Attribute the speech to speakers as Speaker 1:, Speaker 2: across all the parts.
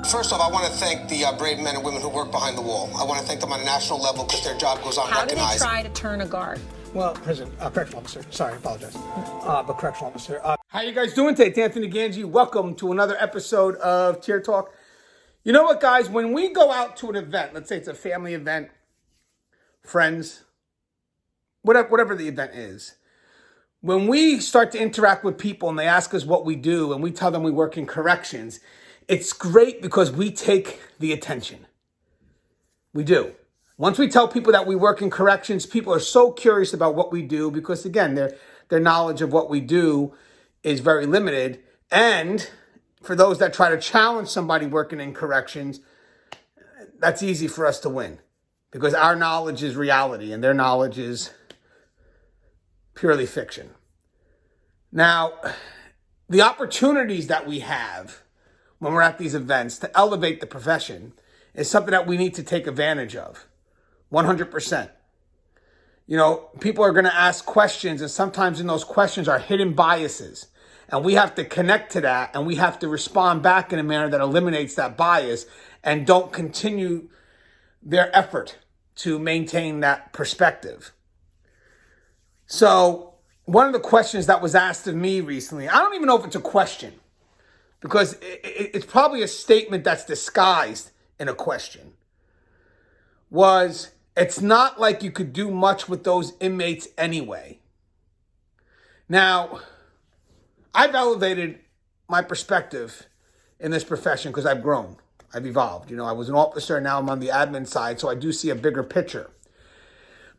Speaker 1: First off, I want to thank the brave men and women who work behind the wall. I want to thank them on a national level because their job goes unrecognized.
Speaker 2: How do they try to turn a guard?
Speaker 3: Well, correctional officer. Sorry, I apologize. But correctional officer. How you guys doing today? It's Anthony Gangi. Welcome to another episode of Tier Talk. You know what, guys? When we go out to an event, let's say it's a family event, friends, whatever the event is, when we start to interact with people and they ask us what we do and we tell them we work in corrections, it's great because we take the attention. We do. Once we tell people that we work in corrections, people are so curious about what we do because, again, their knowledge of what we do is very limited. And for those that try to challenge somebody working in corrections, that's easy for us to win because our knowledge is reality and their knowledge is purely fiction. Now, the opportunities that we have when we're at these events to elevate the profession is something that we need to take advantage of. 100%. You know, people are going to ask questions, and sometimes in those questions are hidden biases. And we have to connect to that, and we have to respond back in a manner that eliminates that bias and don't continue their effort to maintain that perspective. So, one of the questions that was asked of me recently, I don't even know if it's a question, because it's probably a statement that's disguised in a question, was, it's not like you could do much with those inmates anyway. Now, I've elevated my perspective in this profession because I've grown. I've evolved. You know, I was an officer, now I'm on the admin side, so I do see a bigger picture.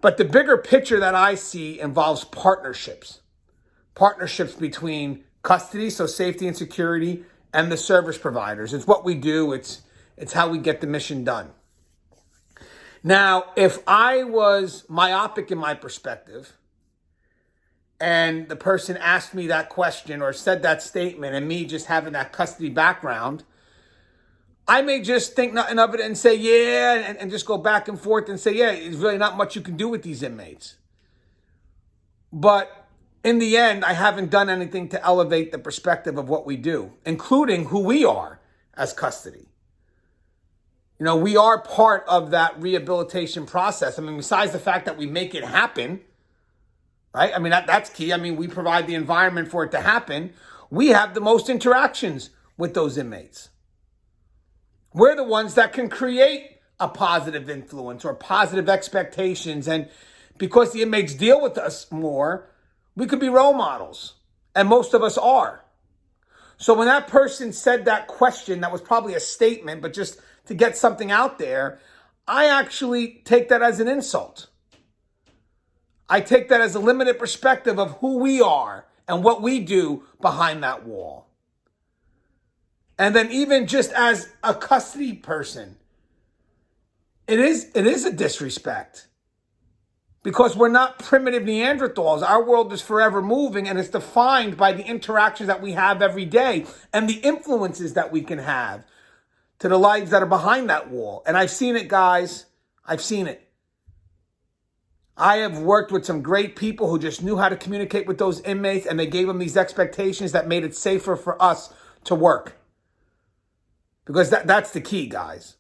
Speaker 3: But the bigger picture that I see involves partnerships. Partnerships between custody, so safety and security, and the service providers. It's what we do. It's how we get the mission done. Now, if I was myopic in my perspective, and the person asked me that question or said that statement, and me just having that custody background, I may just think nothing of it and say, yeah, and just go back and forth and say, yeah, there's really not much you can do with these inmates. But in the end, I haven't done anything to elevate the perspective of what we do, including who we are as custody. You know, we are part of that rehabilitation process. I mean, besides the fact that we make it happen, right? I mean, that's key. I mean, we provide the environment for it to happen. We have the most interactions with those inmates. We're the ones that can create a positive influence or positive expectations. And because the inmates deal with us more, we could be role models. And most of us are. So when that person said that question, that was probably a statement, but just to get something out there, I actually take that as an insult. I take that as a limited perspective of who we are and what we do behind that wall. And then even just as a custody person, it is a disrespect. Because we're not primitive Neanderthals. Our world is forever moving, and it's defined by the interactions that we have every day and the influences that we can have to the lives that are behind that wall. And I've seen it, guys. I've seen it. I have worked with some great people who just knew how to communicate with those inmates, and they gave them these expectations that made it safer for us to work. Because that's the key, guys.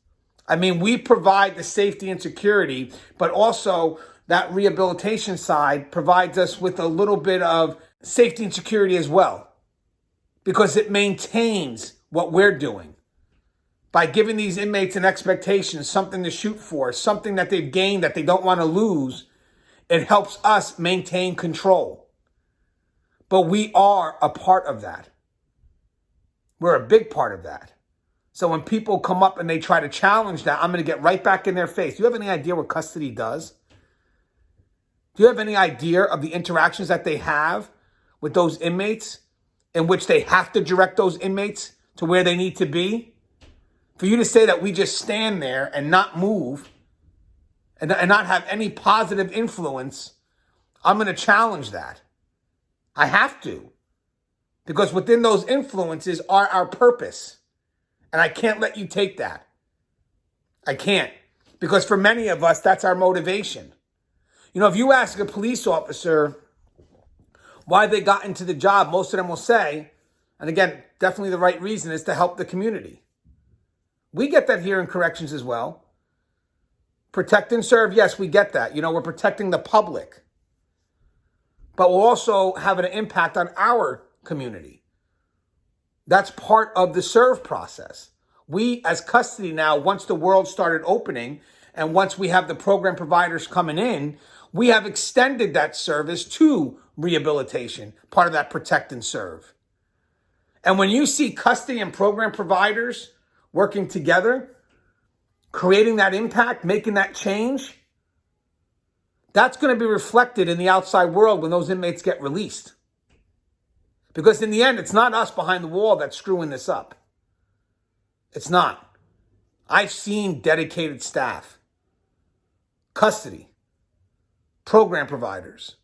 Speaker 3: I mean, we provide the safety and security, but also that rehabilitation side provides us with a little bit of safety and security as well. Because it maintains what we're doing. By giving these inmates an expectation, something to shoot for, something that they've gained that they don't want to lose, it helps us maintain control. But we are a part of that. We're a big part of that. So when people come up and they try to challenge that, I'm going to get right back in their face. Do you have any idea what custody does? Do you have any idea of the interactions that they have with those inmates in which they have to direct those inmates to where they need to be? For you to say that we just stand there and not move and not have any positive influence, I'm going to challenge that. I have to. Because within those influences are our purpose. And I can't let you take that. I can't. Because for many of us, that's our motivation. You know, if you ask a police officer why they got into the job, most of them will say, and again, definitely the right reason is to help the community. We get that here in corrections as well. Protect and serve, yes, we get that. We're protecting the public. But we're also having an impact on our community. That's part of the serve process. We, as custody now, once the world started opening and once we have the program providers coming in, we have extended that service to rehabilitation, part of that protect and serve. And when you see custody and program providers working together, creating that impact, making that change, that's going to be reflected in the outside world when those inmates get released. Because in the end, it's not us behind the wall that's screwing this up. It's not. I've seen dedicated staff, custody, program providers.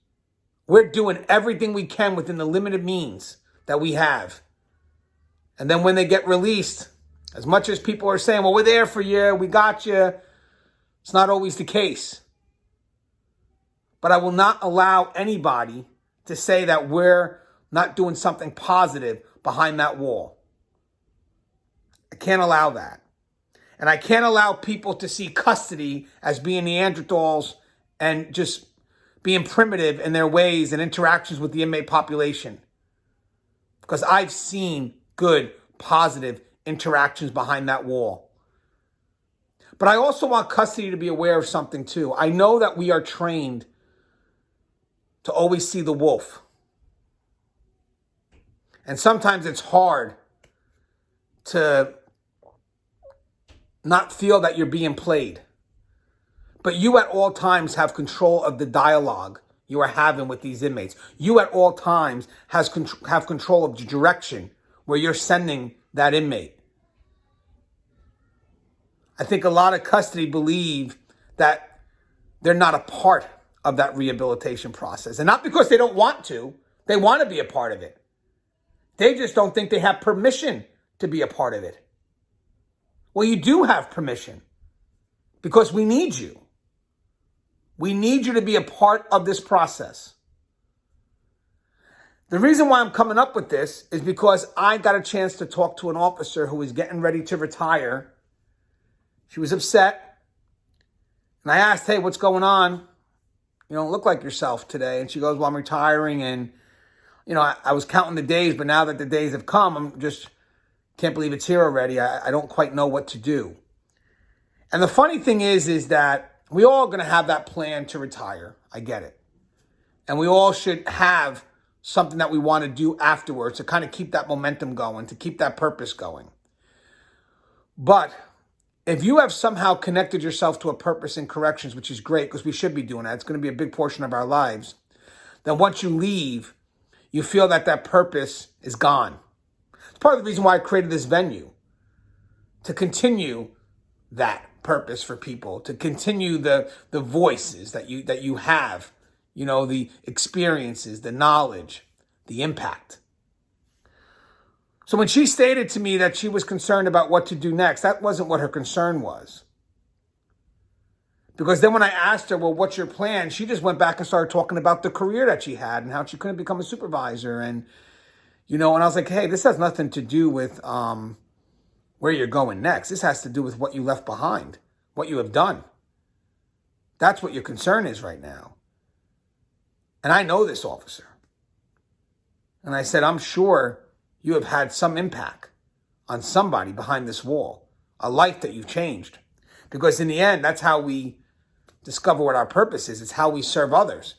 Speaker 3: We're doing everything we can within the limited means that we have. And then when they get released, as much as people are saying, well, we're there for you, we got you, it's not always the case. But I will not allow anybody to say that we're not doing something positive behind that wall. I can't allow that. And I can't allow people to see custody as being Neanderthals and just being primitive in their ways and interactions with the inmate population. Because I've seen good, positive interactions behind that wall. But I also want custody to be aware of something too. I know that we are trained to always see the wolf. And sometimes it's hard to not feel that you're being played. But you at all times have control of the dialogue you are having with these inmates. You at all times have control of the direction where you're sending that inmate. I think a lot of custody believe that they're not a part of that rehabilitation process. And not because they don't want to. They want to be a part of it. They just don't think they have permission to be a part of it. Well, you do have permission because we need you. We need you to be a part of this process. The reason why I'm coming up with this is because I got a chance to talk to an officer who was getting ready to retire. She was upset. And I asked, hey, what's going on? You don't look like yourself today. And she goes, well, I'm retiring. And, I was counting the days, but now that the days have come, I'm just can't believe it's here already. I don't quite know what to do. And the funny thing is that we all going to have that plan to retire. I get it. And we all should have something that we want to do afterwards to kind of keep that momentum going, to keep that purpose going. But if you have somehow connected yourself to a purpose in corrections, which is great because we should be doing that, it's going to be a big portion of our lives, then once you leave, you feel that that purpose is gone. It's part of the reason why I created this venue, to continue that purpose for people, to continue the voices that you have, the experiences, the knowledge, the impact. So when she stated to me that she was concerned about what to do next, that wasn't what her concern was. Because then when I asked her, well, what's your plan? She just went back and started talking about the career that she had and how she couldn't become a supervisor. And, and I was like, hey, this has nothing to do with where you're going next. This has to do with what you left behind, what you have done. That's what your concern is right now. And I know this officer. And I said, I'm sure you have had some impact on somebody behind this wall, a life that you've changed. Because in the end, that's how we discover what our purpose is. It's how we serve others.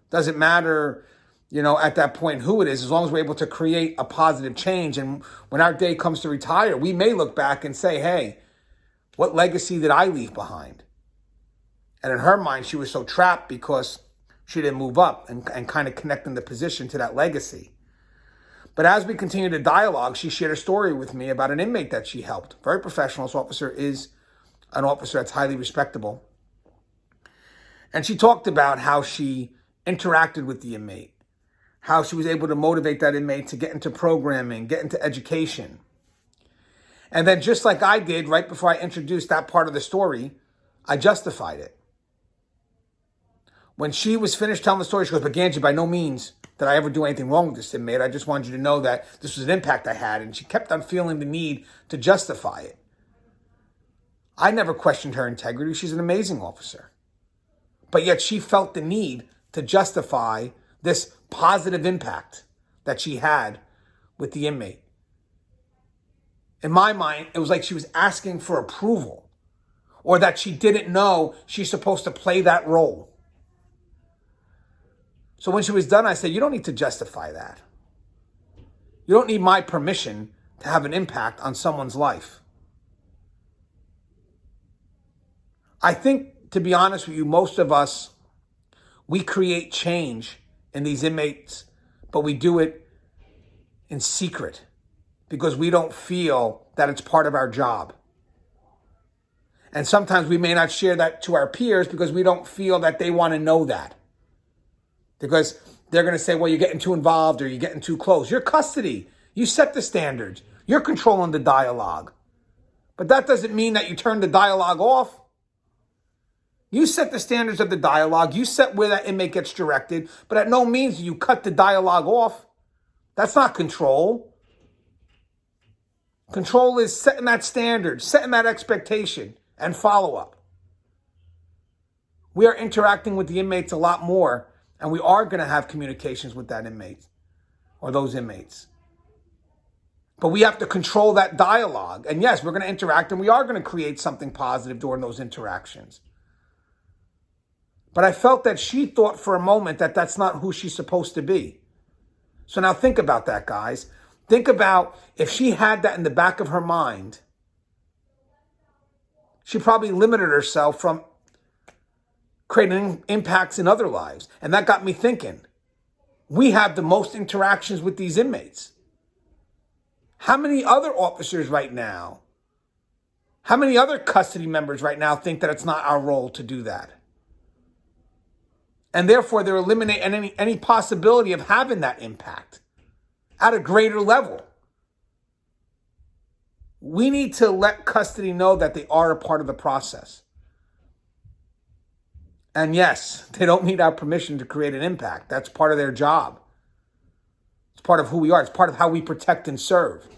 Speaker 3: Doesn't matter, at that point who it is, as long as we're able to create a positive change. And when our day comes to retire, we may look back and say, hey, what legacy did I leave behind? And in her mind, she was so trapped because she didn't move up and kind of connecting the position to that legacy. But as we continue to dialogue, she shared a story with me about an inmate that she helped. Very professional. This officer is an officer that's highly respectable. And she talked about how she interacted with the inmate, how she was able to motivate that inmate to get into programming, get into education. And then just like I did right before I introduced that part of the story, I justified it. When she was finished telling the story, she goes, but Gangi, by no means did I ever do anything wrong with this inmate. I just wanted you to know that this was an impact I had. And she kept on feeling the need to justify it. I never questioned her integrity. She's an amazing officer. But yet she felt the need to justify this positive impact that she had with the inmate. In my mind, it was like she was asking for approval, or that she didn't know she's supposed to play that role. So when she was done, I said, you don't need to justify that. You don't need my permission to have an impact on someone's life. I think, to be honest with you, most of us, we create change in these inmates, but we do it in secret because we don't feel that it's part of our job. And sometimes we may not share that to our peers because we don't feel that they want to know that. Because they're going to say, well, you're getting too involved or you're getting too close. You're custody. You set the standards. You're controlling the dialogue. But that doesn't mean that you turn the dialogue off. You set the standards of the dialogue. You set where that inmate gets directed. But at no means do you cut the dialogue off. That's not control. Control is setting that standard, setting that expectation, and follow-up. We are interacting with the inmates a lot more, and we are going to have communications with that inmate or those inmates. But we have to control that dialogue. And yes, we're going to interact, and we are going to create something positive during those interactions. But I felt that she thought for a moment that that's not who she's supposed to be. So now think about that, guys. Think about if she had that in the back of her mind, she probably limited herself from creating impacts in other lives. And that got me thinking, we have the most interactions with these inmates. How many other officers right now, how many other custody members right now think that it's not our role to do that? And therefore, they're eliminating any possibility of having that impact at a greater level. We need to let custody know that they are a part of the process. And yes, they don't need our permission to create an impact. That's part of their job. It's part of who we are. It's part of how we protect and serve.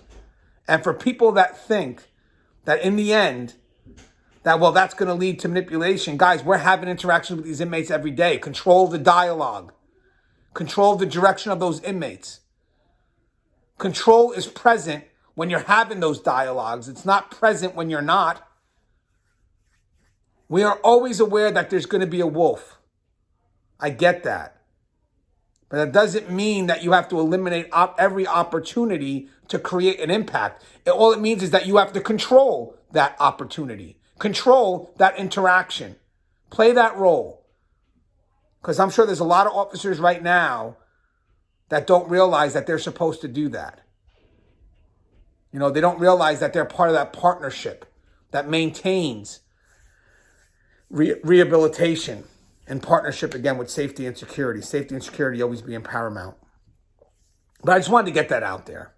Speaker 3: And for people that think that in the end, that, well, that's going to lead to manipulation. Guys, we're having interactions with these inmates every day. Control the dialogue. Control the direction of those inmates. Control is present when you're having those dialogues. It's not present when you're not. We are always aware that there's going to be a wolf. I get that. But that doesn't mean that you have to eliminate every opportunity to create an impact. All it means is that you have to control that opportunity. Control that interaction. Play that role. Because I'm sure there's a lot of officers right now that don't realize that they're supposed to do that. You know, they don't realize that they're part of that partnership that maintains rehabilitation and partnership, again, with safety and security. Safety and security always being paramount. But I just wanted to get that out there.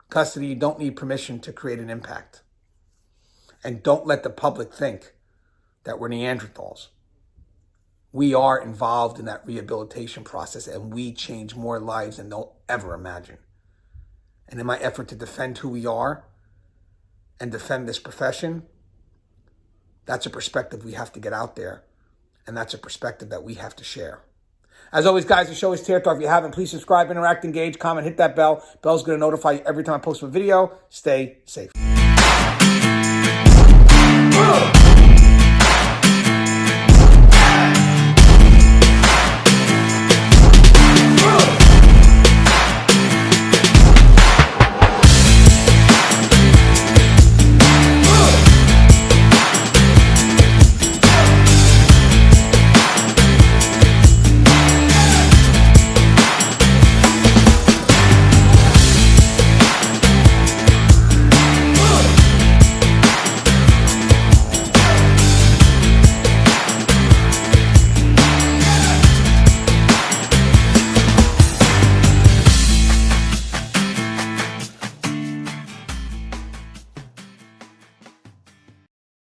Speaker 3: Custody, you don't need permission to create an impact. And don't let the public think that we're Neanderthals. We are involved in that rehabilitation process, and we change more lives than they'll ever imagine. And in my effort to defend who we are and defend this profession, that's a perspective we have to get out there. And that's a perspective that we have to share. As always, guys, the show is Tear Talk. If you haven't, please subscribe, interact, engage, comment, hit that bell. Bell's going to notify you every time I post a video. Stay safe.